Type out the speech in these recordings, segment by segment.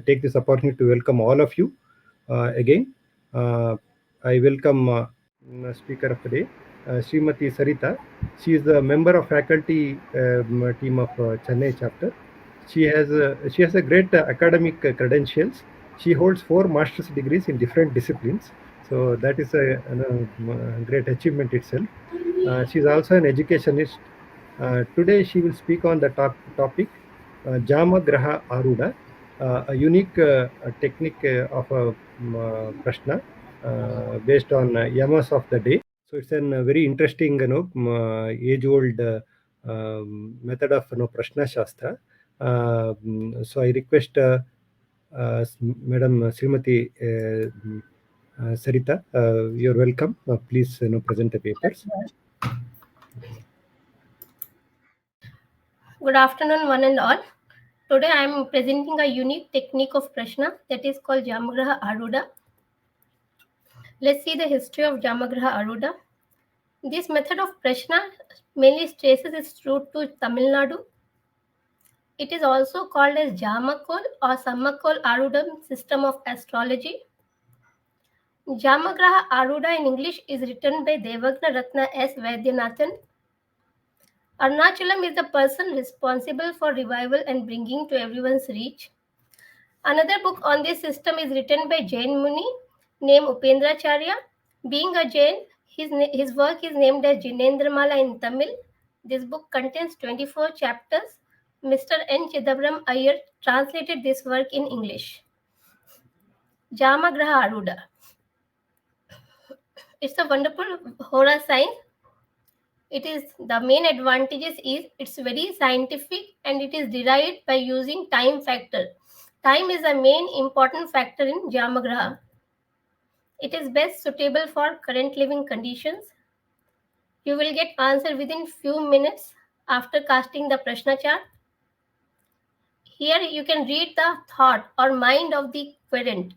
take this opportunity to welcome all of you again. I welcome speaker of the day, Srimati Sarita. She is the member of faculty team of Chennai chapter. She has a great academic credentials. She holds 4 master's degrees in different disciplines. So that is a great achievement itself. She is also an educationist. Today she will speak on the topic Jamagraha Aruda, a unique technique of a prashna based on yamas of the day. So it's a very interesting, age-old method of prashna shastra. So I request Madam Srimati Sarita, you're welcome. Please present the papers. Good afternoon, one and all. Today I am presenting a unique technique of prashna that is called Jamagraha Aruda. Let's see the history of Jamagraha Aruda. This method of prashna mainly traces its root to Tamil Nadu. It is also called as Jamakol or Sammakol Arudam system of astrology. Jamagraha Aruda in English is written by Devagna Ratna S. Vaidyanathan. Arunachalam is the person responsible for revival and bringing to everyone's reach. Another book on this system is written by Jain Muni named Upendracharya. Being a Jain, his work is named as Jinendramala in Tamil. This book contains 24 chapters. Mr. N. Chidambaram Iyer translated this work in English. Jamagraha Aruda. It's a wonderful Hora sign. It is the main advantages is it's very scientific and it is derived by using time factor. Time is a main important factor in Jamagraha. It is best suitable for current living conditions. You will get answer within few minutes after casting the Prashna chart. Here you can read the thought or mind of the querent.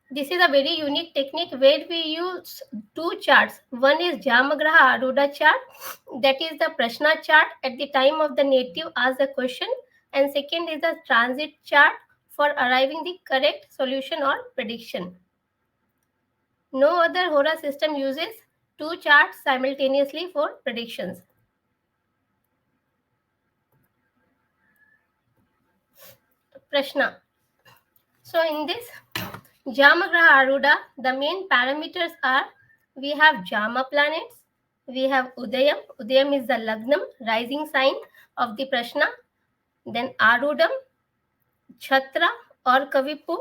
This is a very unique technique where we use 2 charts. One is Jamagraha Aruda chart, that is the Prashna chart at the time of the native asks the question, and second is the transit chart for arriving the correct solution or prediction. No other Hora system uses 2 charts simultaneously for predictions. Prashna. So in this Jamagraha Aruda, the main parameters are we have Jama planets, we have Udayam. Udayam is the Lagnam, rising sign of the Prashna. Then Arudam, Chhatra or Kavipu,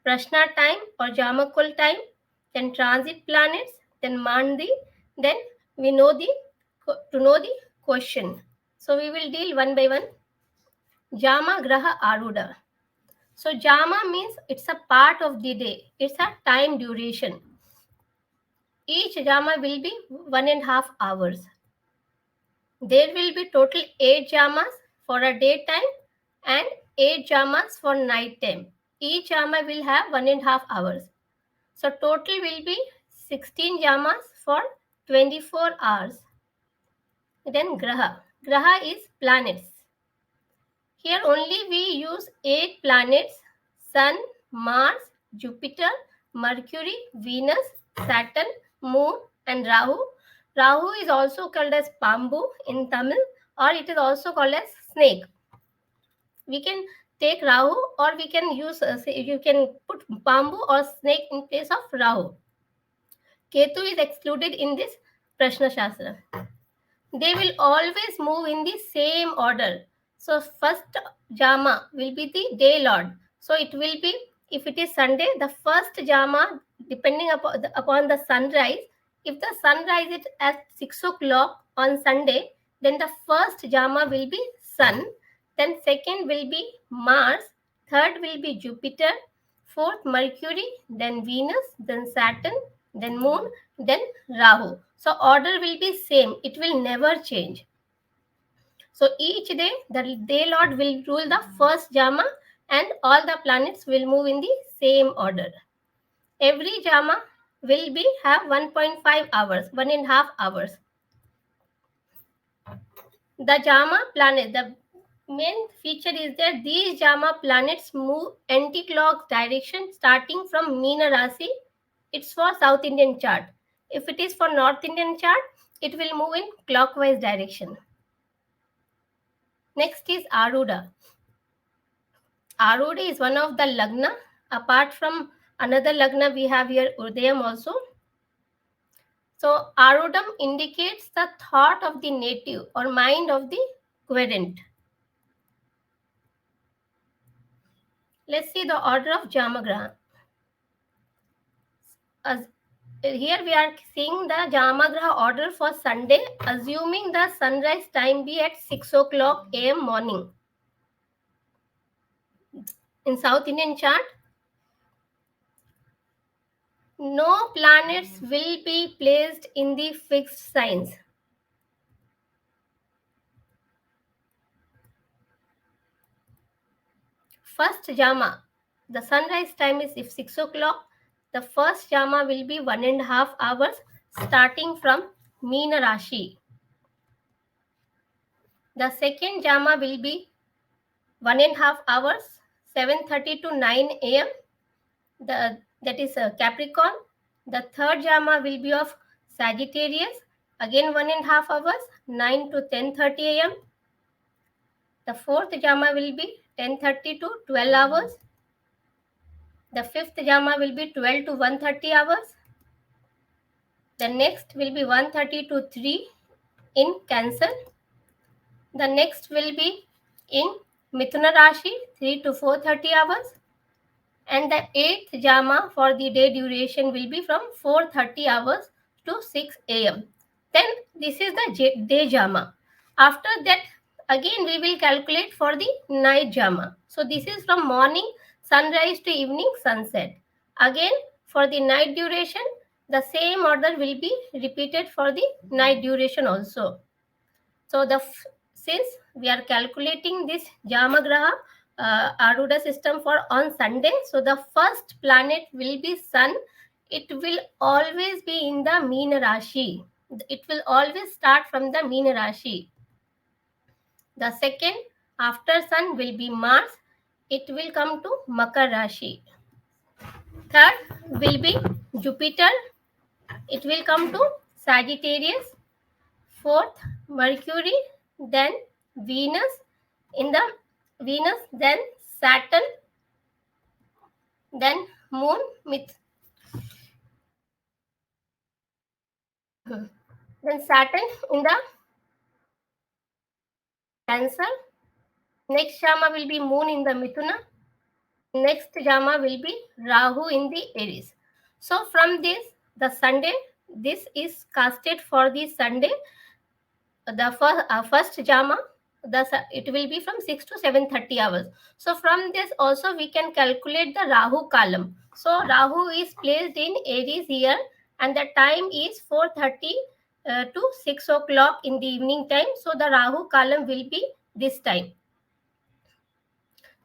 Prashna time or Jamakul time, then transit planets, then Mandi, then we know to know the question. So we will deal one by one. Jama Graha Aruda. So Jama means it's a part of the day. It's a time duration. Each Jama will be 1.5 hours. There will be total 8 Jamas for a daytime and 8 Jamas for night time. Each Jama will have 1.5 hours. So total will be 16 Jamas for 24 hours. Then Graha. Graha is planets. Here only we use 8 planets: Sun, Mars, Jupiter, Mercury, Venus, Saturn, Moon and Rahu. Rahu is also called as Pambu in Tamil, or it is also called as snake. We can take Rahu, or we can use, you can put Pambu or snake in place of Rahu. Ketu is excluded in this Prashna Shastra. They will always move in the same order. So first Jama will be the day lord. So it will be, if it is Sunday, the first Jama, depending upon the sunrise. If the sunrise is at 6 o'clock on Sunday, then the first Jama will be Sun. Then second will be Mars. Third will be Jupiter. Fourth Mercury. Then Venus. Then Saturn. Then Moon. Then Rahu. So order will be same. It will never change. So each day, the day lord will rule the first Jama and all the planets will move in the same order. Every Jama will be have 1.5 hours, 1.5 hours. The Jama planet, the main feature is that these Jama planets move anti-clock direction starting from Meena Rasi. It's for South Indian chart. If it is for North Indian chart, it will move in clockwise direction. Next is Aruda. Aruda is one of the Lagna. Apart from another Lagna, we have here Udayam also. So Arudam indicates the thought of the native or mind of the querent. Let's see the order of Jamagraha. As here we are seeing the Jamagraha order for Sunday, assuming the sunrise time be at 6 o'clock a.m. morning. In South Indian chart, no planets will be placed in the fixed signs. First Jama, the sunrise time is if 6 o'clock. The first Jama will be 1.5 hours starting from Meena Rashi. The second Jama will be 1.5 hours, 7:30 to 9 a.m. That is Capricorn. The third Jama will be of Sagittarius, again 1.5 hours, 9 to 10:30 a.m. The fourth Jama will be 10:30 to 12 hours. The fifth Jama will be 12 to 1:30 hours. The next will be 1:30 to 3 in Cancer. The next will be in Mithuna Rashi, 3 to 4:30 hours. And the eighth Jama for the day duration will be from 4:30 hours to 6 a.m. Then this is the day Jama. After that, again we will calculate for the night Jama. So this is from morning sunrise to evening sunset. Again, for the night duration, the same order will be repeated for the night duration also. So since we are calculating this Jamagraha Aruda system for on Sunday, so the first planet will be Sun. It will always be in the Meena Rashi. It will always start from the Meena Rashi. The second after Sun will be Mars. It will come to Makar Rashi. Third will be Jupiter. It will come to Sagittarius. Fourth, Mercury, then Venus, then Saturn, then Moon, then Saturn in the Cancer. Next Jama will be Moon in the Mithuna. Next Jama will be Rahu in the Aries. So from this, the Sunday, this is casted for the Sunday. The first Jama, it will be from 6 to 7:30 hours. So from this also we can calculate the Rahu column. So Rahu is placed in Aries here and the time is 4:30 to 6 o'clock in the evening time. So the Rahu column will be this time.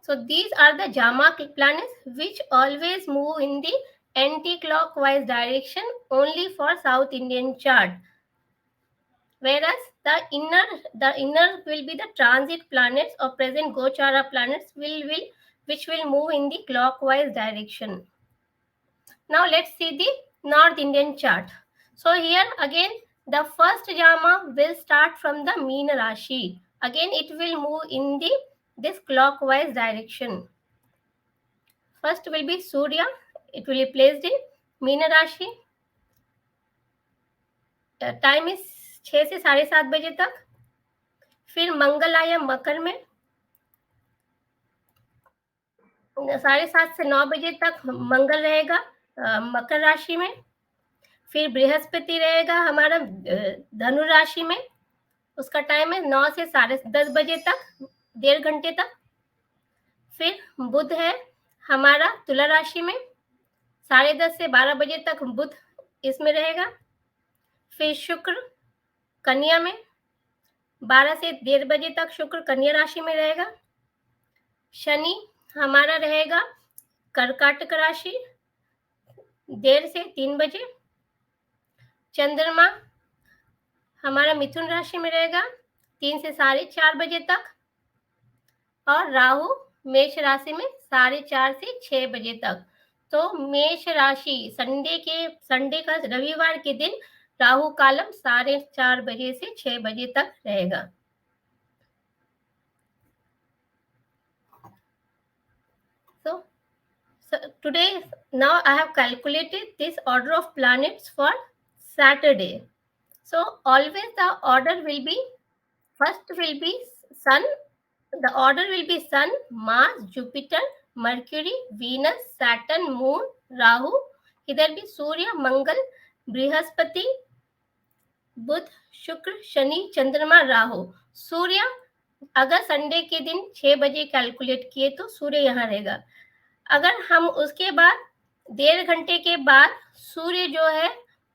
So these are the Jama planets which always move in the anti-clockwise direction only for South Indian chart. Whereas the inner will be the transit planets or present Gochara planets which will move in the clockwise direction. Now let's see the North Indian chart. So here again the first Jama will start from the Meena Rashi. Again it will move in this clockwise direction. First will be Surya. It will be placed in Meena Rashi. Time is 6 से 7:30 बजे तक. फिर मंगल आया मकर में 7:30 से 9 बजे तक मंगल रहेगा मकर राशि में. फिर बृहस्पति रहेगा हमारा धनु राशि में. उसका टाइम है 9 से 10:30 बजे तक, 1.5 घंटे तक. फिर बुध है हमारा तुला राशि में 10:30 से 12 बजे तक बुध इसमें रहेगा. फिर शुक्र कन्या में 12 से 1:30 बजे तक शुक्र कन्या राशि में रहेगा. शनि हमारा रहेगा कर्काटक राशि 1:30 से 3 बजे. चंद्रमा हमारा मिथुन राशि में रहेगा 3 से 4:30 बजे तक. और राहु मेष राशि में 4:30 से 6 बजे तक। तो मेष राशि संडे का रविवार के दिन राहु कालम 4:30 बजे से 6 बजे तक रहेगा। So today, now I have calculated this order of planets for Saturday. So always the order will be, first will be Sun. The order will be Sun, Mars, Jupiter, Mercury, Venus, Saturn, Moon, Rahu. इधर भी सूर्य, मंगल, बृहस्पति, बुध, शुक्र, शनि, चंद्रमा, राहु। सूर्य अगर Sunday के दिन 6 बजे calculate किए तो सूर्य यहाँ रहेगा। अगर हम उसके बाद 1.5 घंटे के बाद सूर्य जो है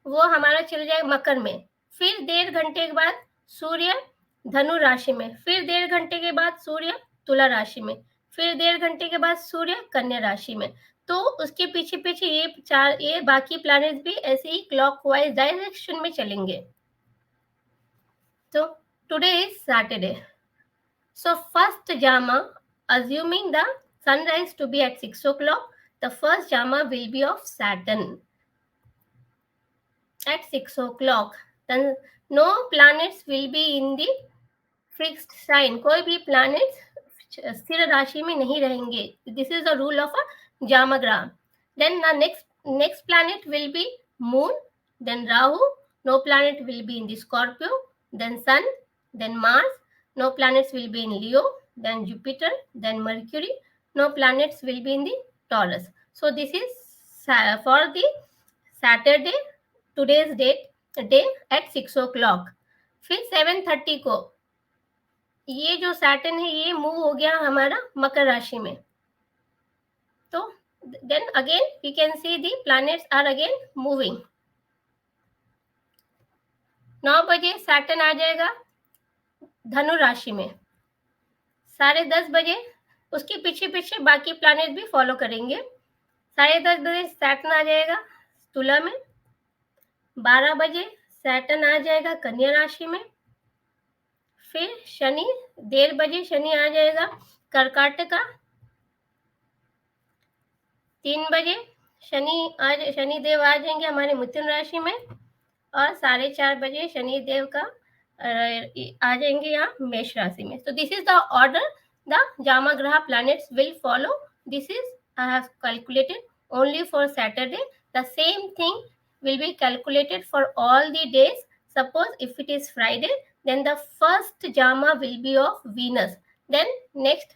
वो हमारा चल जाएगा मकर में, फिर 1.5 घंटे के बाद सूर्य धनु राशि में, फिर 1.5 घंटे के बाद सूर्य तुला राशि में, फिर 1.5 घंटे के बाद सूर्य कन्या राशि में। तो उसके पीछे पीछे ये बाकी प्लैनेट्स भी ऐसे ही क्लॉकवाइज डायरेक्शन में चलेंगे। तो today is Saturday, so first Jama, assuming the sunrise to be at 6 o'clock, the first jama will be of Saturn at 6 o'clock. Then no planets will be in the fixed sign. कोई भी planets स्थिर राशि में नहीं रहेंगे. This is the rule of a jamagram. Then the next planet will be Moon, then Rahu. No planet will be in the Scorpio. Then Sun, then Mars. No planets will be in Leo. Then Jupiter, then Mercury. No planets will be in the Taurus. So this is for the Saturday, today's day at 6 o'clock. फिर 7:30 को ये जो Saturn है ये move हो गया हमारा मकर राशि में. तो then again we can see the planets are again moving. 9 बजे सैटर्न आ जाएगा धनु राशि में. 10:30 बजे उसके पीछे पीछे बाकी प्लैनेट भी फॉलो करेंगे. 10:30 बजे सैटर्न आ जाएगा तुला में. 12 बजे सैटर्न आ जाएगा कन्या राशि में. फिर शनि 1:30 बजे शनि आ जाएगा कर्काटका. 3 बजे शनिदेव आ जाएंगे हमारे मिथुन राशि में. और 4:30 बजे शनिदेव का आ जाएंगे यहाँ मेष राशि में. तो this is the order the जामा ग्रह planets will follow. This is I have calculated only for Saturday. The same thing will be calculated for all the days. Suppose if it is Friday, then the first jama will be of Venus, then next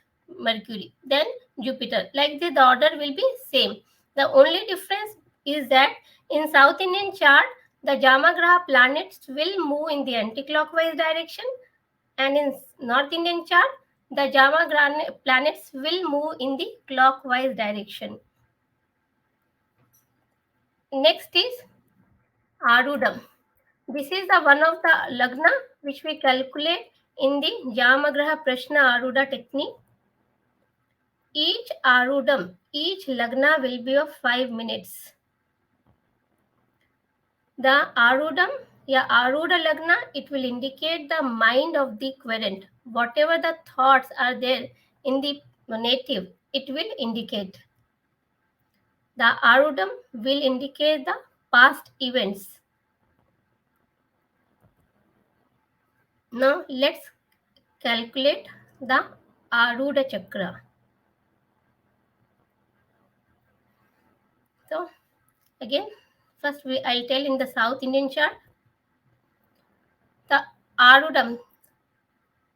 Mercury, then Jupiter. Like this, the order will be same. The only difference is that in South Indian chart, the jama graha planets will move in the anti-clockwise direction, and in North Indian chart, the jama graha planets will move in the clockwise direction. Next is Arudam. This is the one of the lagna which we calculate in the Jamagraha Prashna Aruda technique. Each Arudam, each lagna will be of 5 minutes. The Arudam, Aruda lagna, it will indicate the mind of the querent. Whatever the thoughts are there in the native, it will indicate. The Arudam will indicate the past events. Now let's calculate the Aruda Chakra. So again, first I'll tell in the South Indian chart. The Arudam,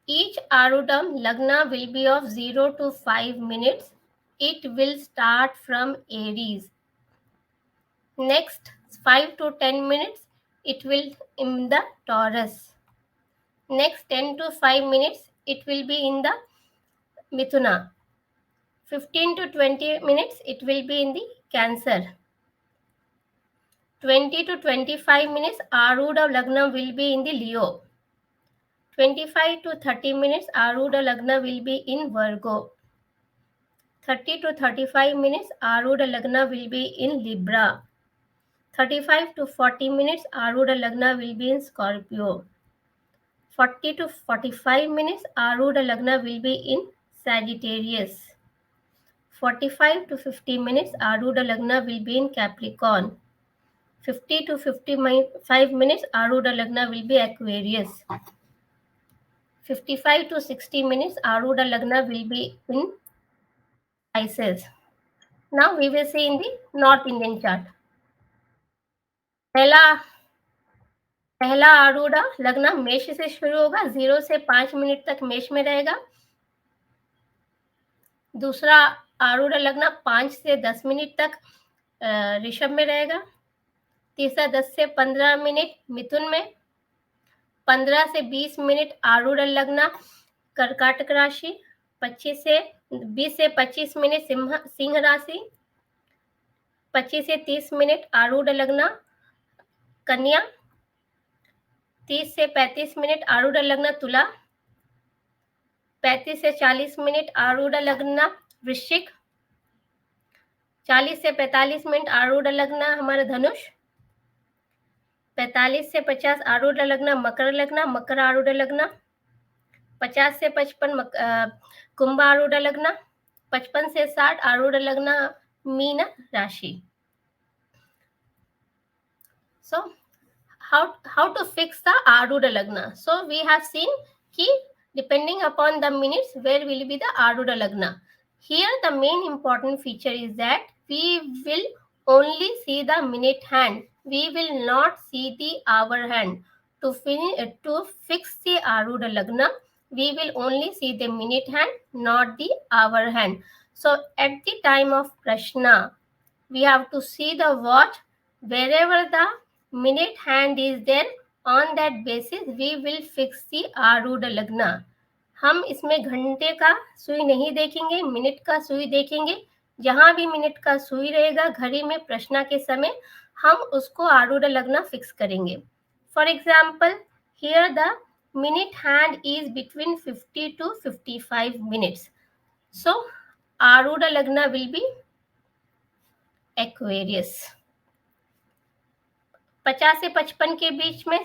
each Arudam lagna will be of 0 to 5 minutes. It will start from Aries. Next 5 to 10 minutes, it will in the Taurus. Next 10 to 5 minutes, it will be in the Mithuna. 15 to 20 minutes, it will be in the Cancer. 20 to 25 minutes, Aruda Lagna will be in the Leo. 25 to 30 minutes, Aruda Lagna will be in Virgo. 30 to 35 minutes, Aruda Lagna will be in Libra. 35 to 40 minutes, Aruda Lagna will be in Scorpio. 40 to 45 minutes, Aruda Lagna will be in Sagittarius. 45 to 50 minutes, Aruda Lagna will be in Capricorn. 50 to 55 minutes, Aruda Lagna will be Aquarius. 55 to 60 minutes, Aruda Lagna will be in Pisces. Now we will see in the North Indian chart. पहला आरूढ़ा लग्न मेष से शुरू होगा, 0 से 5 minute तक मेष में रहेगा। दूसरा आरूढ़ लग्न 5 से 10 मिनट तक ऋषभ में रहेगा। तीसरा 10 से 15 मिनट मिथुन में। 15 से 20 मिनट आरूढ़ लग्न कर्काटक राशि। 20 से 25 मिनट सिंह राशि। 25 से 30 मिनट आरूढ़ लग्न कन्या। 30 से 35 मिनट आरूढ़ लग्न तुला। 35 से 40 मिनट आरूढ़ लग्न वृश्चिक। 40 से 45 मिनट आरूढ़ लग्न हमारा धनुष। 45 से 50 आरूढ़ लग्न मकर लग्न, मकर आरूढ़ लग्न। 50 से 55 कुंभ आरूढ़ लग्न। 55 से 60 आरूढ़ लग्न मीन राशि। So how to fix the Arudha Lagna? So we have seen ki depending upon the minutes where will be the Arudha Lagna. Here the main important feature is that we will only see the minute hand. We will not see the hour hand. To fix the Arudha Lagna, we will only see the minute hand, not the hour hand. So at the time of Prashna, we have to see the watch. Wherever the minute hand is there, on that basis we will fix the आरूढ़ लग्न. हम इसमें घंटे का सुई नहीं देखेंगे, minute का सुई देखेंगे. जहां भी मिनट का सुई रहेगा घड़ी में प्रश्न के समय हम उसको आरूढ़ लग्न फिक्स करेंगे. For example here the minute hand is between 50 to 55 minutes. So Arudha Lagna will be Aquarius. 50 से 55 के बीच में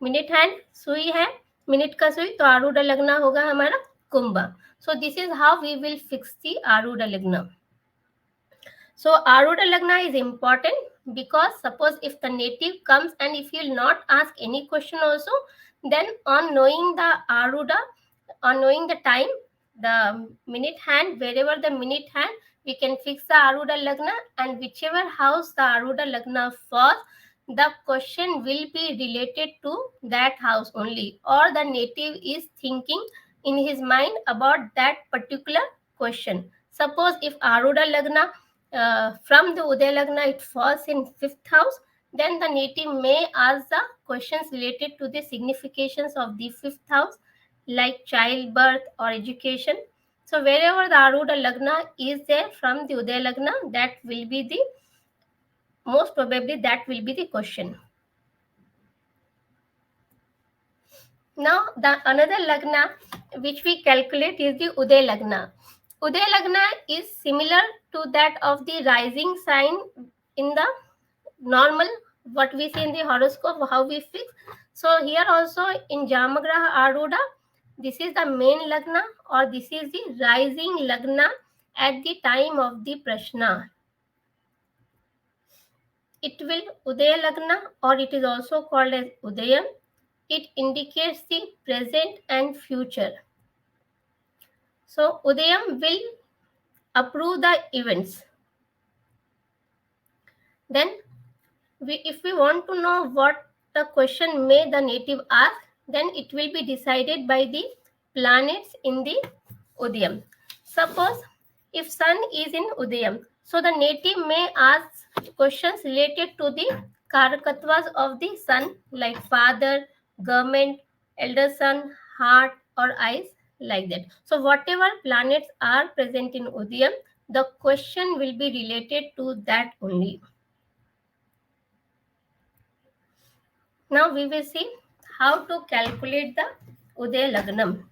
मिनट हैंड सुई है, मिनट का सुई, तो आरूढ़ लग्न होगा हमारा कुंभ. So this is how we will fix the Arudha Lagna. So Arudha Lagna is important because suppose if the native comes and if you will not ask any question also, then on knowing the Arudha, on knowing the time, the minute hand, wherever the minute hand, we can fix the Arudha Lagna, and whichever house the Arudha Lagna falls, the question will be related to that house only, or the native is thinking in his mind about that particular question. Suppose if Arudha Lagna from the Uday Lagna it falls in 5th house, then the native may ask the questions related to the significations of the 5th house, like childbirth or education. So wherever the Arudha Lagna is there from the Uday Lagna, that will be the most probably that will be the question. Now the another Lagna which we calculate is the Uday Lagna. Uday Lagna is similar to that of the rising sign in the normal what we see in the horoscope, how we fix. So here also in Jamagraha Arudha, this is the main Lagna or this is the rising Lagna at the time of the Prashna. It will Udaya Lagna, or it is also called as Udayam. It indicates the present and future. So Udayam will approve the events. Then if we want to know what the question may the native ask, then it will be decided by the planets in the Udayam. Suppose if sun is in Udayam, so the native may ask questions related to the Karakattvas of the sun, like father, government, elder son, heart or eyes, like that. So whatever planets are present in Udayam, the question will be related to that only. Now we will see how to calculate the Uday Lagnam.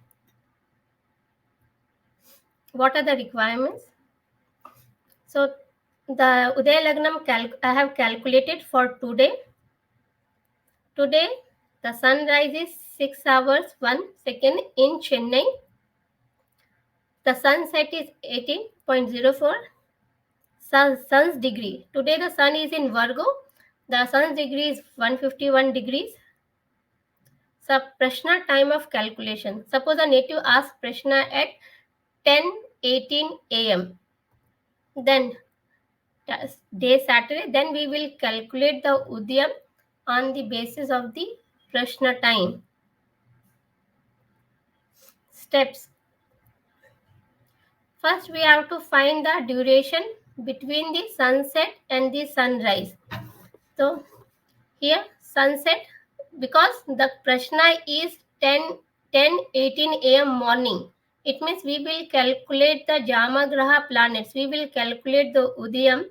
What are the requirements? So the Uday Lagnam I have calculated for today. Today the sun rises 6 hours 1 second in Chennai. The sunset is 18.04 sun's degree. Today the sun is in Virgo. The sun's degree is 151 degrees. So Prashna time of calculation. Suppose a native asks Prashna at 10:18 a.m. Then day Saturday, then we will calculate the Udayam on the basis of the Prashna time. Steps. First, we have to find the duration between the sunset and the sunrise. So, here sunset, because the Prashna is 10:18 a.m. morning. It means we will calculate the Jamagraha planets. We will calculate the Udayam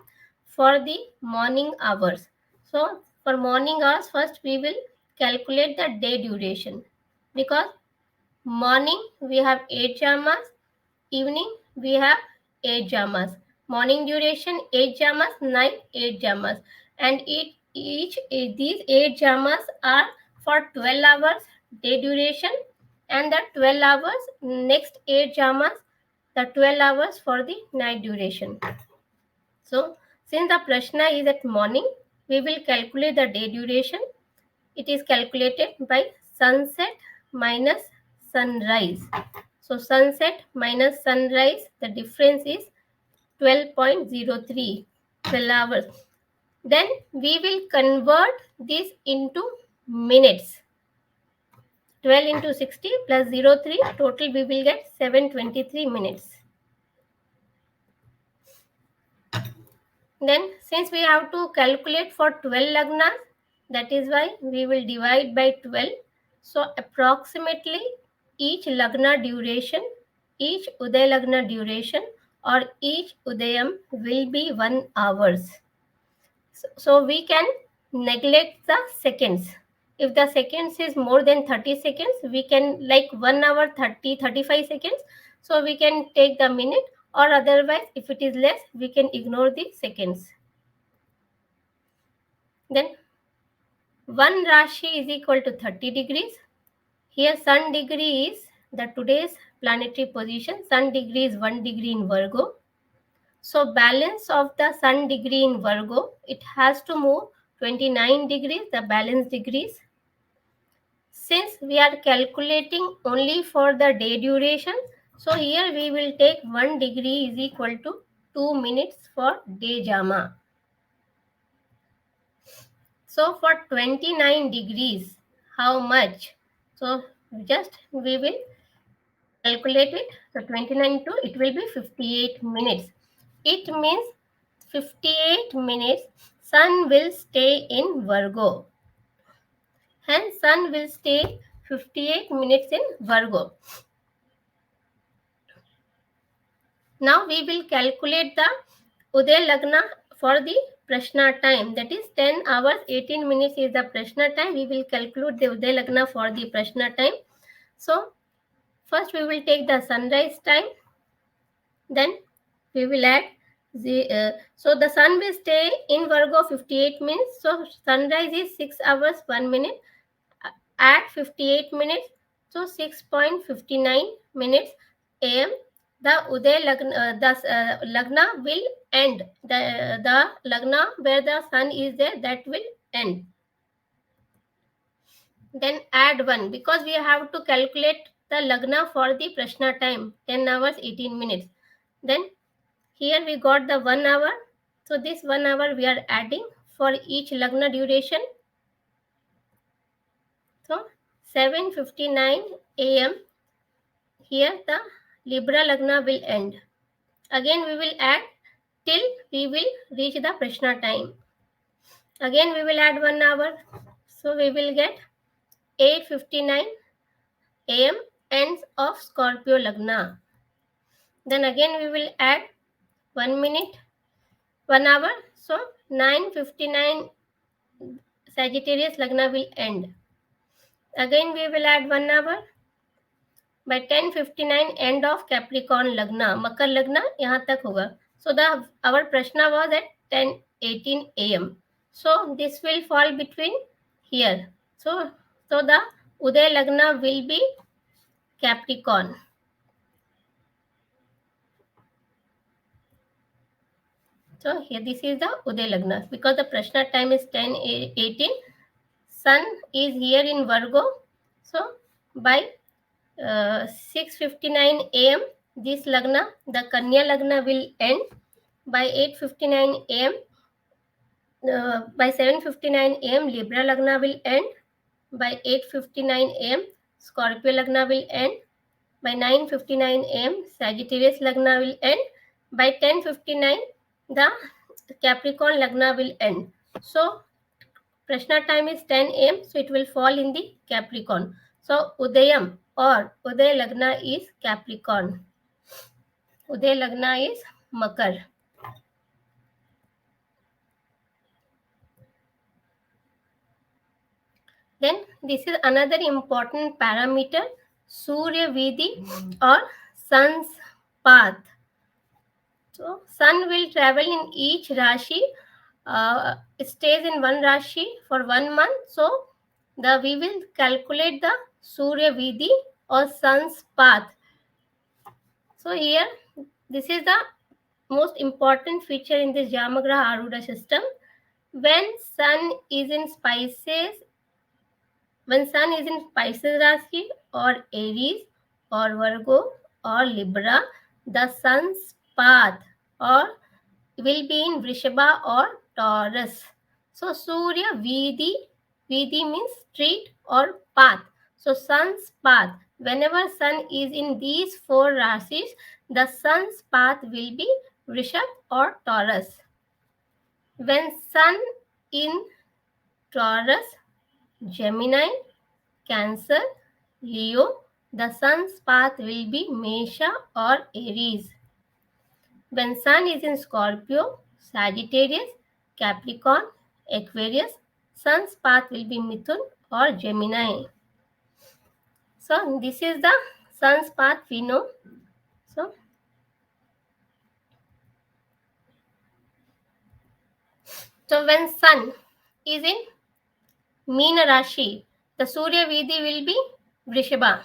for the morning hours. So, for morning hours, first we will calculate the day duration, because morning we have 8 jamas, evening we have 8 jamas. Morning duration 8 jamas, night 8 jamas, and these 8 jamas are for 12 hours day duration, and the 12 hours next 8 jamas, the 12 hours for the night duration. So since the Prashna is at morning, we will calculate the day duration. It is calculated by sunset minus sunrise. So sunset minus sunrise, the difference is 12.03, 12 hours. Then we will convert this into minutes. 12 into 60 plus 03, total we will get 723 minutes. Then since we have to calculate for 12 lagnas, that is why we will divide by 12. So approximately each lagna duration, each uday lagna duration or each udayam will be 1 hours. So we can neglect the seconds. If the seconds is more than 30 seconds, we can, like 1 hour 35 seconds. So we can take the minute, or otherwise if it is less, we can ignore the seconds. Then 1 Rashi is equal to 30 degrees. Here sun degree is the today's planetary position. Sun degree is 1 degree in Virgo. So balance of the sun degree in Virgo, it has to move 29 degrees, the balance degrees. Since we are calculating only for the day duration, so here we will take 1 degree is equal to 2 minutes for day jama. So for 29 degrees, how much? So just we will calculate it. So 29 to it will be 58 minutes. It means 58 minutes sun will stay in Virgo. Hence sun will stay 58 minutes in Virgo. Now we will calculate the Uday Lagna for the Prashna time. That is 10 hours 18 minutes is the Prashna time. We will calculate the Uday Lagna for the Prashna time. So first we will take the sunrise time. Then we will add so the sun will stay in Virgo 58 minutes. So sunrise is 6 hours 1 minute. Add 58 minutes. So 6.59 minutes AM. The Uday Lagna, Lagna will end. The Lagna where the sun is there, that will end. Then add 1, because we have to calculate the Lagna for the Prashna time, 10 hours 18 minutes. Then here we got the 1 hour. So this 1 hour we are adding for each Lagna duration. So 7:59 AM. Here the Libra Lagna will end. Again we will add till we will reach the Prashna time. Again we will add 1 hour. So we will get 8:59 AM ends of Scorpio Lagna. Then again we will add 1 minute, 1 hour. So 9:59 Sagittarius Lagna will end. Again we will add 1 hour. By 10:59 end of Capricorn Lagna, Makar Lagna यहाँ तक होगा. So our Prashna was at 10:18 AM. So this will fall between here. So the Uday Lagna will be Capricorn. So here this is the Uday Lagna. Because the Prashna time is 10:18, Sun is here in Virgo. So by 6:59 a.m. this Lagna, the Kanya Lagna will end. By 8:59 a.m. By 7:59 a.m. Libra Lagna will end. By 8:59 a.m. Scorpio Lagna will end. By 9:59 a.m. Sagittarius Lagna will end. By 10:59 the Capricorn Lagna will end. So Prashna time is 10 a.m. So it will fall in the Capricorn. So Udayam or Uday Lagna is Capricorn. Uday Lagna is Makar. Then this is another important parameter, Surya Vidhi or sun's path. So sun will travel in each Rashi. It stays in one Rashi for 1 month. So we will calculate the Surya Vidhi or sun's path. So here this is the most important feature in this Jamagraha Aruda system. When sun is in Pisces Rashi or Aries or Virgo or Libra, the sun's path or will be in Vrishabha or Taurus. So Surya Vidhi means street or path. So sun's path. Whenever sun is in these 4 rasis, the sun's path will be Rishabh or Taurus. When sun in Taurus, Gemini, Cancer, Leo, the sun's path will be Mesha or Aries. When sun is in Scorpio, Sagittarius, Capricorn, Aquarius, sun's path will be Mithun or Gemini. So this is the sun's path we know. So when sun is in Meena Rashi, the Surya Vidhi will be Vrishabha.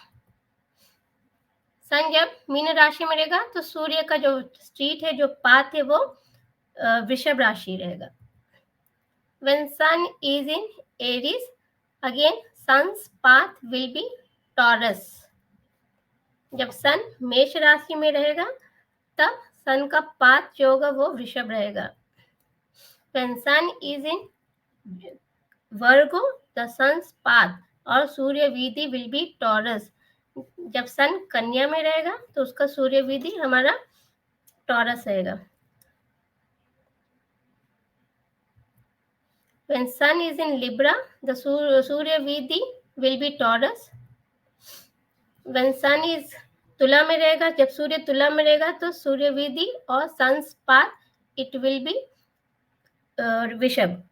सन जब mean राशि में रहेगा तो सूर्य का जो street है, जो path है, वो वृषभ राशि रहेगा. When sun is in Aries, again sun's path will be Taurus. जब सन मेष राशि में रहेगा तब सन का पाथ जो होगा वो वृषभ रहेगा. When sun is in Virgo, the sun's path और सूर्य विधि will be Taurus. जब सन कन्या में रहेगा तो उसका सूर्य विधि हमारा टॉरस रहेगा. When sun is in Libra, the Surya Vidhi will be Taurus. When sun is तुला में रहेगा, जब सूर्य तुला में रहेगा तो सूर्य विधि और sun's path it will be Vrishabh.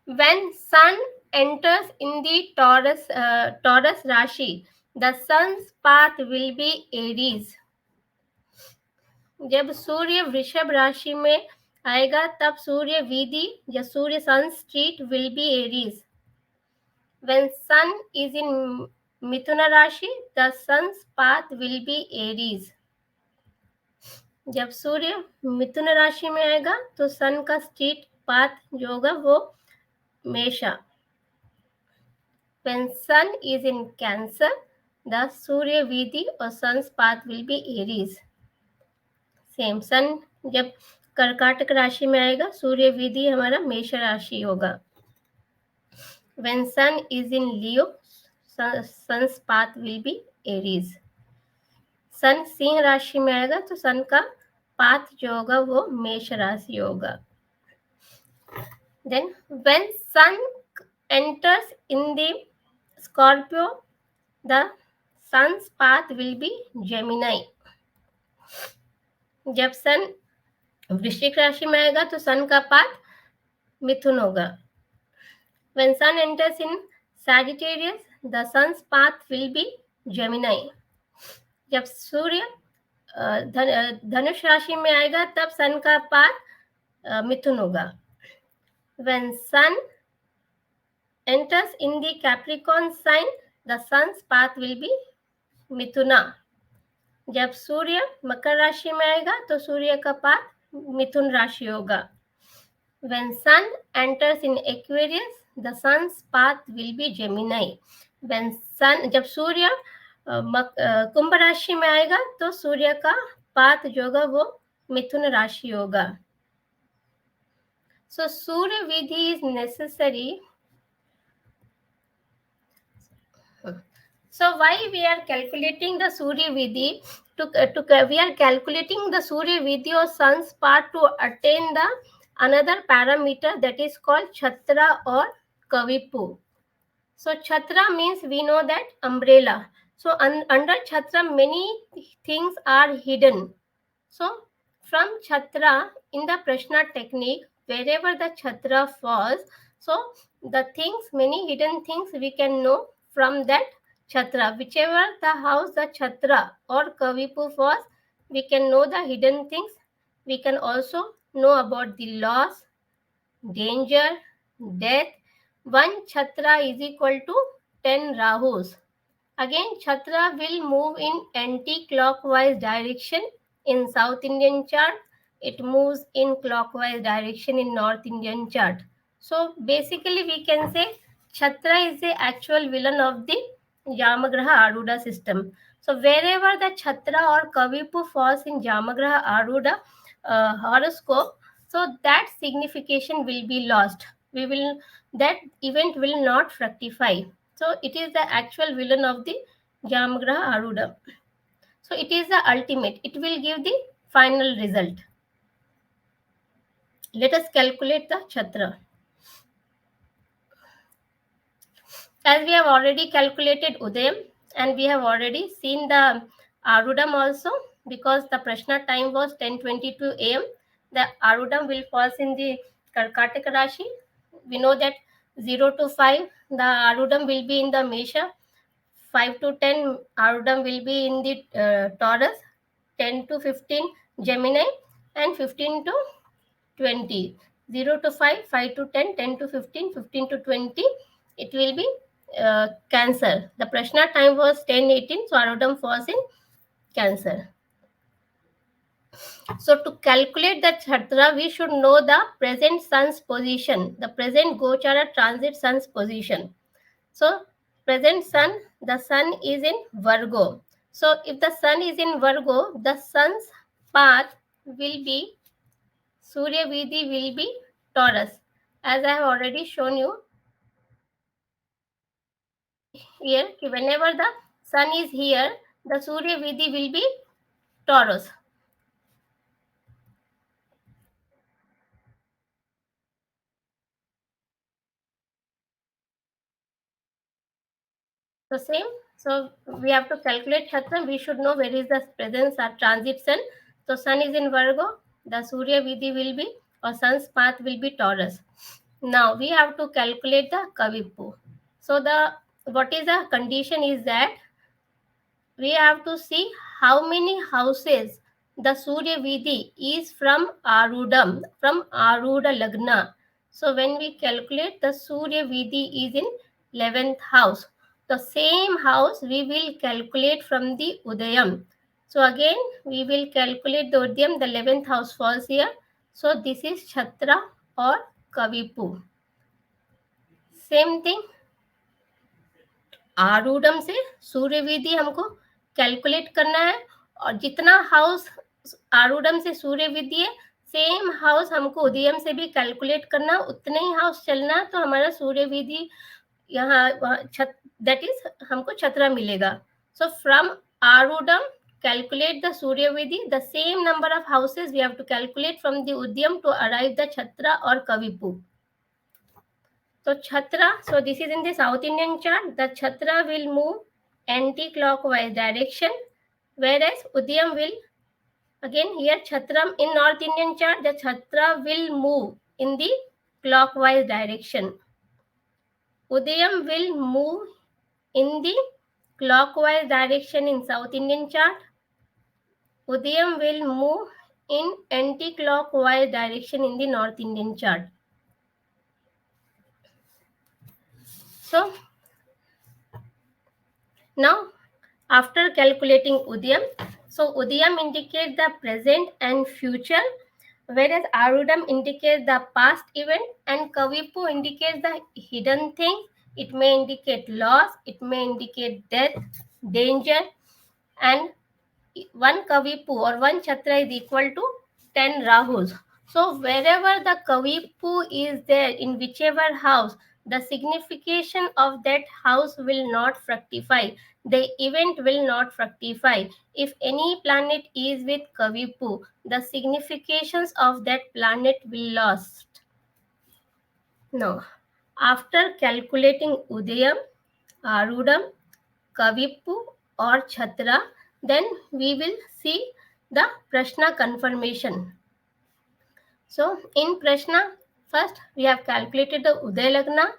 When sun enters in the Taurus Rashi, the sun's path will be Aries. जब सूर्य वृषभ राशि में आएगा तब सूर्य विधि या सूर्य sun street will be Aries. When sun is in Mithun rashi, the sun's path will be Aries. जब सूर्य मिथुन राशि में आएगा तो सन का स्ट्रीट पाथ जो होगा वो मेषा. When sun is in Cancer, the सूर्य विधि और sun's path will be Aries. Same sun जब कर्काटक राशि में आएगा सूर्य विधि हमारा मेष राशि होगा. When sun is in Leo, sun's path will be Aries. सन सिंह राशि में आएगा तो सन का पाथ जो होगा वो मेष राशि होगा. Then when sun enters in the Scorpio, the sun's path will be Gemini. जब सन वृश्चिक राशि में आएगा तो सन का पाथ मिथुन होगा. When sun enters in Sagittarius, the sun's path will be Gemini. जब सूर्य धनुष राशि में आएगा तब सन का पाथ मिथुन होगा. When sun enters in the Capricorn sign, the sun's path will be मिथुना. जब सूर्य मकर राशि में आएगा तो सूर्य का path Mithun Rashi Yoga. When sun enters in Aquarius, the sun's path will be Gemini. When sun, जब सूर्य कुंभ राशि में आएगा तो सूर्य का पाथ जो होगा वो मिथुन राशि होगा. So Surya Vidhi is necessary. So why we are calculating the Surya Vidhi? We are calculating the Surya Vidhi or sun's path to attain the another parameter that is called Chhatra or Kavipu. So Chhatra means we know that umbrella. So under Chhatra many things are hidden. So from Chhatra in the Prashna technique, wherever the Chhatra falls, so the things, many hidden things we can know from that Chhatra. Whichever the house the Chhatra or Kavipu falls, we can know the hidden things. We can also know about the loss, danger, death. One Chhatra is equal to 10 Rahus. Again, Chhatra will move in anti-clockwise direction in South Indian chart. It moves in clockwise direction in North Indian chart. So basically we can say Chhatra is the actual villain of the Yamagraha Aruda system. So wherever the Chhatra or Kavipu falls in Yamagraha Aruda horoscope, so that signification will be lost. That event will not fructify. So it is the actual villain of the Yamagraha Aruda. So it is the ultimate. It will give the final result. Let us calculate the Chhatra. As we have already calculated Udayam and we have already seen the Arudam also, because the Prashna time was 10:22 am. The Arudam will fall in the Karkataka Rashi. We know that 0 to 5, the Arudam will be in the Mesha. 5 to 10, Arudam will be in the Taurus. 10 to 15, Gemini. And 15 to 20. 0 to 5, 5 to 10, 10 to 15, 15 to 20. It will be Cancer. The Prashna time was 10:18, so Arudam falls in Cancer. So to calculate the Chhatra, we should know the present sun's position, the present Gochara transit sun's position. So present sun, the sun is in Virgo. So if the sun is in Virgo, the sun's path will be, Surya Vidhi will be Taurus. As I have already shown you here, whenever the sun is here, the Surya Vidhi will be Taurus. So same. So we have to calculate Chhatra. We should know where is the presence or transit sun. So sun is in Virgo. The Surya Vidhi will be, or sun's path will be Taurus. Now we have to calculate the Kavipu. So what is the condition is that we have to see how many houses the Surya Vidhi is from Arudam, from Aruda Lagna. So when we calculate, the Surya Vidhi is in 11th house. The same house we will calculate from the Udayam. So again we will calculate the Udayam, the 11th house falls here. So this is Chhatra or Kavipu. Same thing, आरूढ़म से सूर्य विधि हमको calculate करना है, और जितना house आरूढ़म से सूर्य विधि है, same house हमको उदयम से भी कैलकुलेट करना, उतने ही हाउस चलना, तो हमारा सूर्य विधि यहाँ दैट इज हमको छत्रा मिलेगा. So from Arudham calculate the Surya Vidhi, the same number of houses we have to calculate from the Udyam to arrive the Chhatra or Kavipu. So Chhatra, so this is in the South Indian chart, the Chhatra will move anti-clockwise direction, whereas Udyam will, again here Chhatram in North Indian chart, the Chhatra will move in the clockwise direction. Udayam will move in the clockwise direction in South Indian chart. Udayam will move in anti-clockwise direction in the North Indian chart. So now after calculating Udayam, so Udayam indicates the present and future. whereas Arudam indicates the past event and Kavipu indicates the hidden thing. It may indicate loss, it may indicate death, danger, and one Kavipu or one Chatra is equal to 10 Rahus. So wherever the Kavipu is there, in whichever house, the signification of that house will not fructify. The event will not fructify. If any planet is with Kavipu, the significations of that planet will lost. Now, after calculating Udayam, Arudam, Kavipu or Chhatra, then we will see the Prashna confirmation. So in Prashna, first we have calculated the Uday Lagna.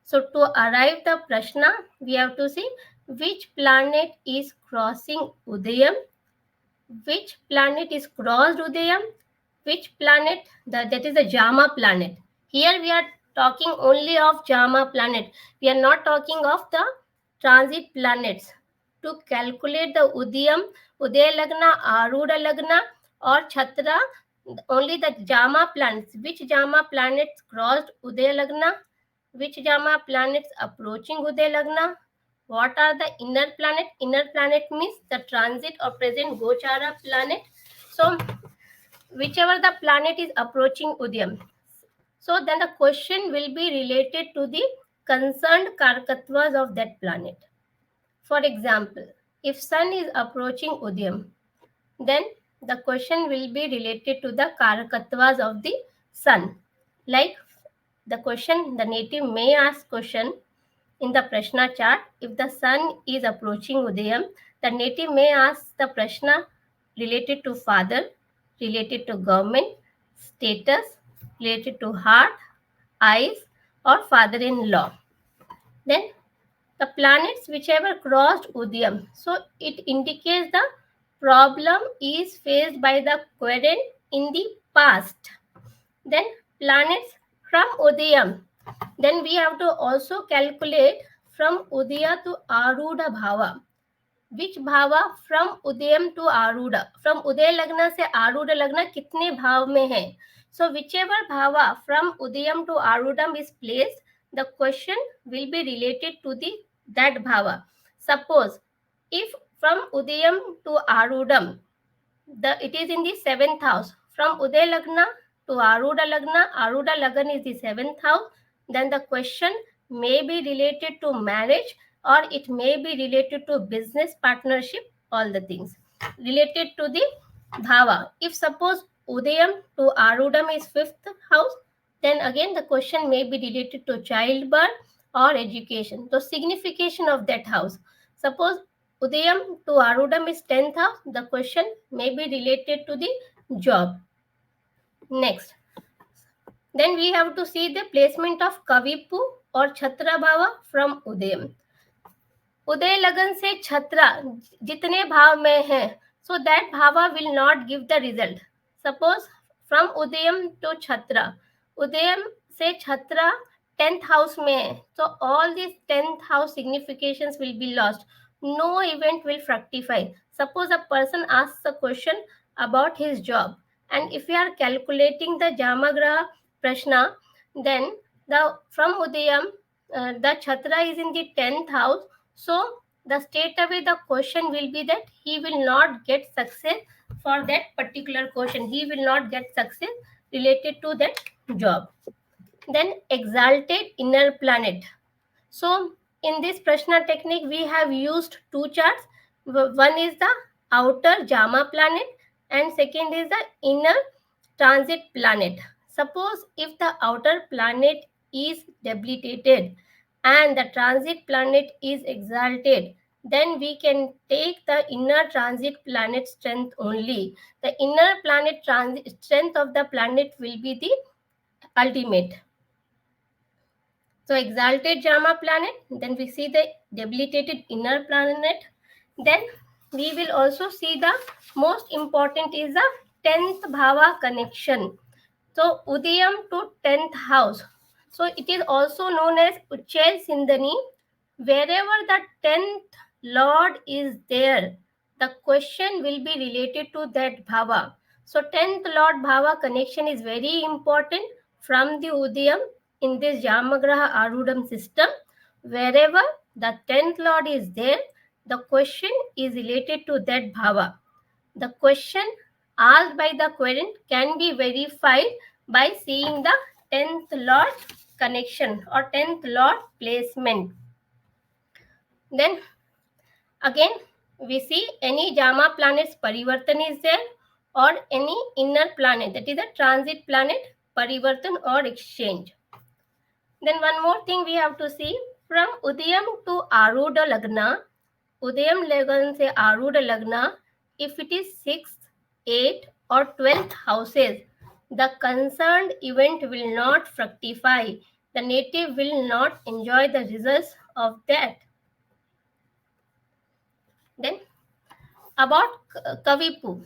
So to arrive the Prashna, we have to see which planet is crossing Udayam, which planet is crossed Udayam, which planet, that is the Jama planet. Here we are talking only of Jama planet. We are not talking of the transit planets. To calculate the Udayam, Udaya Lagna, Aruda Lagna or Chhatra, only the Jama planets. Which Jama planets crossed Udaya Lagna? Which Jama planets approaching Udaya Lagna? What are the inner planet? Inner planet means the transit or present Gochara planet. So whichever the planet is approaching Udayam. So then the question will be related to the concerned Karkatvas of that planet. For example, if Sun is approaching Udayam, then the question will be related to the Karakatvas of the Sun. Like the question, the native may ask question in the Prashna chart, if the Sun is approaching Udayam, the native may ask the Prashna related to father, related to government, status, related to heart, eyes, or father-in-law. Then the planets whichever crossed Udayam, so it indicates the problem is faced by the querent in the past. Then planets from Udayam, then we have to also calculate from Udaya to Aruda Bhava. Which bhava from Udayam to Aruda? From Udaya Lagna से Aruda Lagna कितने भाव में है? So whichever bhava from Udayam to Arudam is placed, the question will be related to that bhava. Suppose if from Udayam to Arudam, it is in the 7th house. From Uday Lagna to Aruda Lagna is the 7th house. Then the question may be related to marriage or it may be related to business partnership, all the things related to the bhava. If suppose Udayam to Arudam is 5th house, then again the question may be related to childbirth or education. So signification of that house. Suppose Udayam to Arudam is 10th house, the question may be related to the job. Next, then we have to see the placement of Kavipu or Chhatra Bhava from Udayam. उदय लगन से छत्रा जितने भाव में है, so that bhava will not give the result. Suppose from Udayam to Chhatra, Udayam से Chatra 10th house में है, so all these 10th house significations will be lost. No event will fructify. Suppose a person asks a question about his job, and if we are calculating the Jamagraha Prashna, then from Udayam the Chhatra is in the 10th house. So the straight away the question will be that he will not get success for that particular question. He will not get success related to that job. Then exalted inner planet. So in this Prashna technique, we have used two charts. One is the outer Jama planet and second is the inner transit planet. Suppose if the outer planet is debilitated and the transit planet is exalted, then we can take the inner transit planet strength only. The inner planet transit strength of the planet will be the ultimate. So exalted Jama planet, then we see the debilitated inner planet. Then we will also see the most important is the 10th bhava connection. So Udayam to 10th house. So it is also known as Uchel Sindhani. Wherever the 10th Lord is there, the question will be related to that bhava. So 10th Lord Bhava connection is very important from the Udayam in this Jamagraha Arudam system. Wherever the 10th Lord is there, the question is related to that Bhava. The question asked by the querent can be verified by seeing the 10th Lord connection or 10th Lord placement. Then again, we see any Jama planet's Parivartan is there or any inner planet, that is a transit planet, Parivartan or exchange. Then one more thing we have to see, from Udayam to Arudha Lagna, Udayam Lagan se Arudha Lagna, if it is 6th, 8th or 12th houses, the concerned event will not fructify. The native will not enjoy the results of that. Then about Kavipu.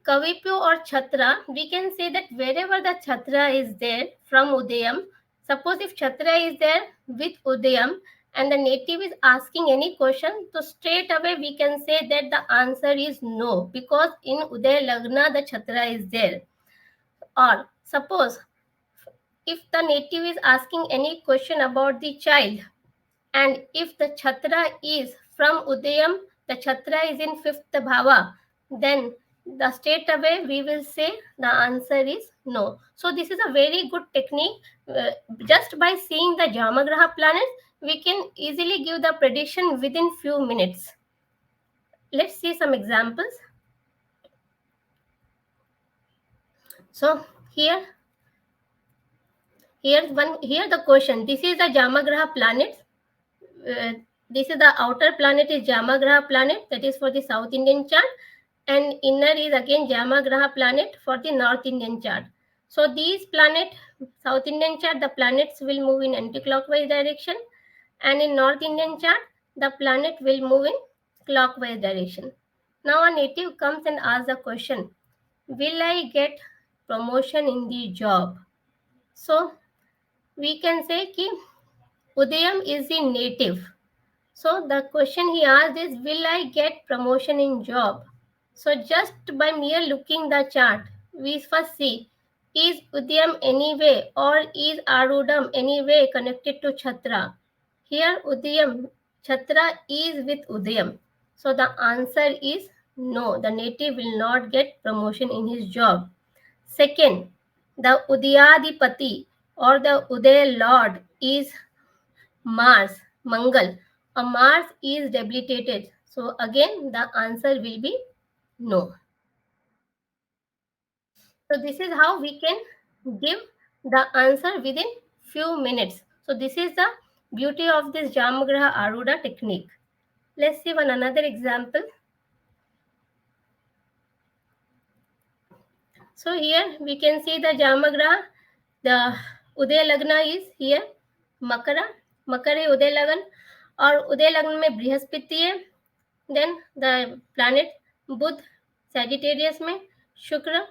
Kavipu or Chhatra, we can say that wherever the Chhatra is there from Udayam, suppose if Chhatra is there with Udayam and the native is asking any question, so straight away we can say that the answer is no, because in Uday Lagna the Chhatra is there. Or suppose if the native is asking any question about the child, and if the Chhatra is from Udayam, the Chhatra is in 5th Bhava, then the straight away we will say the answer is no. So this is a very good technique. Just by seeing the Jamagraha planets, we can easily give the prediction within few minutes. Let's see some examples. So here the question. This is the Jamagraha planets. This is the outer planet is Jamagraha planet, that is for the South Indian chart, and inner is again Jamagraha planet for the North Indian chart. So these planet, South Indian chart, the planets will move in anti-clockwise direction, and in North Indian chart, the planet will move in clockwise direction. Now a native comes and asks the question, will I get promotion in the job? So we can say ki Udayam is the native. So the question he asked is, will I get promotion in job? So just by mere looking the chart, we first see, is Udayam anyway or is Arudam anyway connected to Chhatra? Here Udayam, Chhatra is with Udayam. So the answer is no, the native will not get promotion in his job. Second, the Udayadipati or the Uday Lord is Mars, Mangal. A Mars is debilitated. So again the answer will be no. So this is how we can give the answer within few minutes. So this is the beauty of this Jamagraha Arudha technique. Let's see one another example. So here we can see the Jamagraha. The Uday Lagna is here, Makara. Makar है Uday Lagan और Uday Lagna में बृहस्पति है. Then the planet Budh Sagittarius में, शुक्र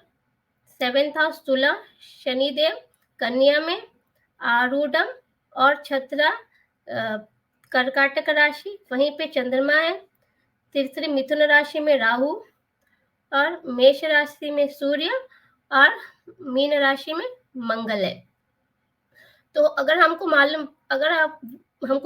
7th house तुला, शनिदेव कन्या में, आरूढ़म और छत्रा कर्काटक राशि, वहीं पे चंद्रमा है, तीसरी मिथुन राशि में राहु और मेष राशि में सूर्य और मीन राशि में मंगल है. तो अगर हमको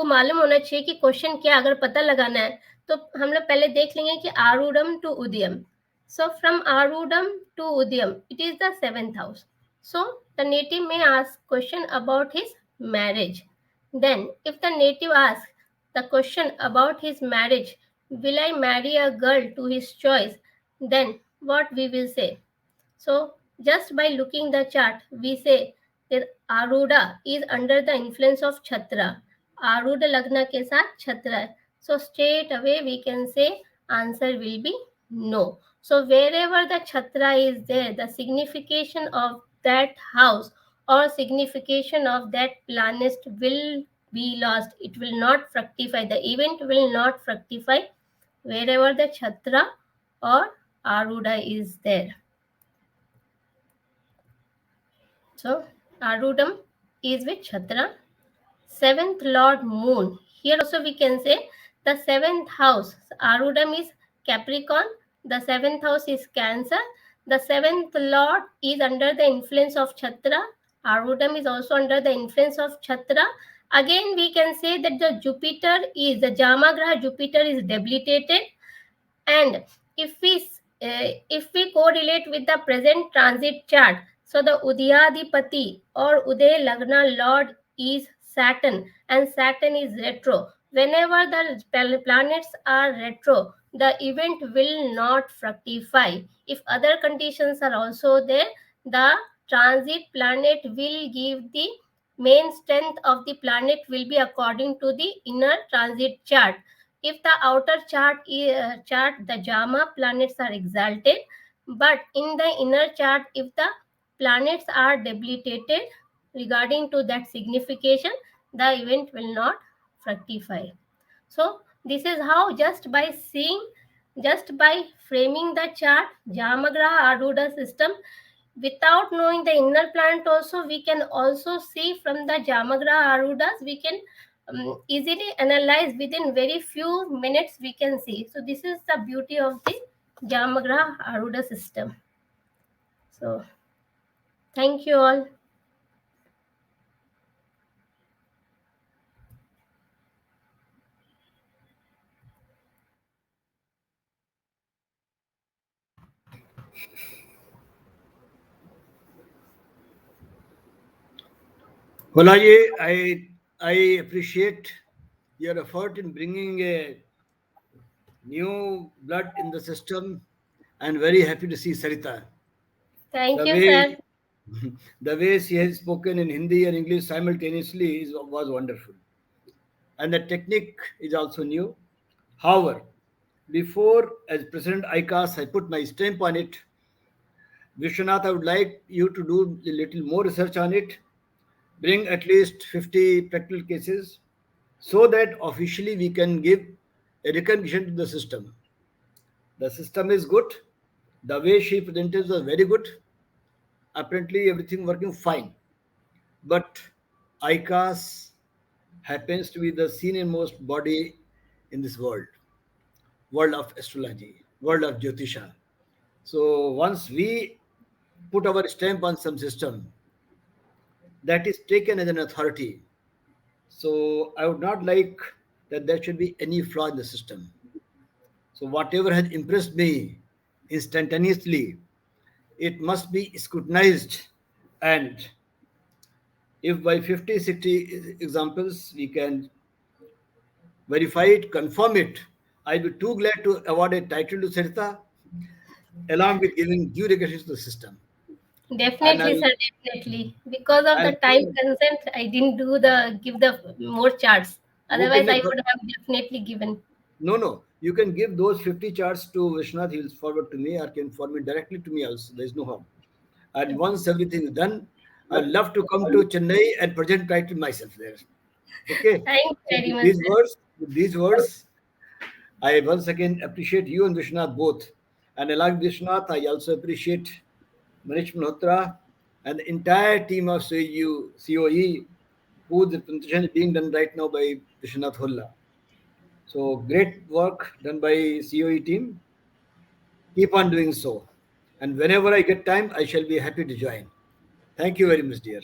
मालूम होना चाहिए कि क्वेश्चन क्या, अगर पता लगाना है तो हम लोग पहले देख लेंगे कि Arudham to Udayam. So from Arudam to Udayam, it is the 7th house. So the native may ask question about his marriage. Then if the native asks the question about his marriage, will I marry a girl to his choice? Then what we will say? So just by looking the chart, we say that Aruda is under the influence of Chhatra. Aruda Lagna ke saath Chhatra. So straight away we can say answer will be no. So wherever the Chhatra is there, the signification of that house or signification of that planet will be lost. It will not fructify. The event will not fructify wherever the Chhatra or Aruda is there. So Arudam is with Chhatra. 7th Lord Moon. Here also we can say the 7th house. Arudam is Capricorn. The 7th house is Cancer. The seventh lord is under the influence of Chhatra. Arudam is also under the influence of Chhatra. Again, we can say that the Jamagraha Jupiter is debilitated, and if we correlate with the present transit chart, so the Udyadipati or Uday Lagna Lord is Saturn, and Saturn is retro. Whenever the planets are retro, the event will not fructify. If other conditions are also there, the transit planet will give the main strength of the planet will be according to the inner transit chart. If the outer chart, the Jama planets are exalted, but in the inner chart, if the planets are debilitated regarding to that signification, the event will not fructify. So this is how, just by framing the chart, Jamagraha Aruda system, without knowing the inner planet also, we can also see from the Jamagraha Arudas, we can easily analyze within very few minutes, we can see. So this is the beauty of the Jamagraha Aruda system. So thank you all. Balaji, I appreciate your effort in bringing a new blood in the system, and very happy to see Sarita. Thank The you, sir. way the way she has spoken in Hindi and English simultaneously was wonderful, and the technique is also new. However, before as President ICAS, I put my stamp on it. Vishwanath, I would like you to do a little more research on it. Bring at least 50 practical cases so that officially we can give a recognition to the system. The system is good. The way she presented was very good. Apparently, everything working fine. But ICAS happens to be the senior most body in this world of astrology, world of Jyotisha. So once we put our stamp on some system, that is taken as an authority. So I would not like that there should be any flaw in the system. So whatever has impressed me instantaneously, it must be scrutinized. And if by 50, 60 examples we can verify it, confirm it, I'd be too glad to award a title to Sarita along with giving due recognition to the system. And Definitely, sir, definitely. Because of I'll the time consent, I didn't give the more charts. okay, Otherwise, I would have definitely given. no. You can give those 50 charts to Vishnath. He'll forward to me or can forward directly to me also. There's no harm. And once everything is done, I'd love to come to Chennai and present title myself there. Okay. Thank you So very much, sir. with these words, I once again appreciate you and Vishnath both. And along with Vishnath, I also appreciate Manish Malhotra and the entire team of COE, whose presentation is being done right now by Vishnath Hulla. So great work done by COE team. Keep on doing so. And whenever I get time, I shall be happy to join. Thank you very much, dear.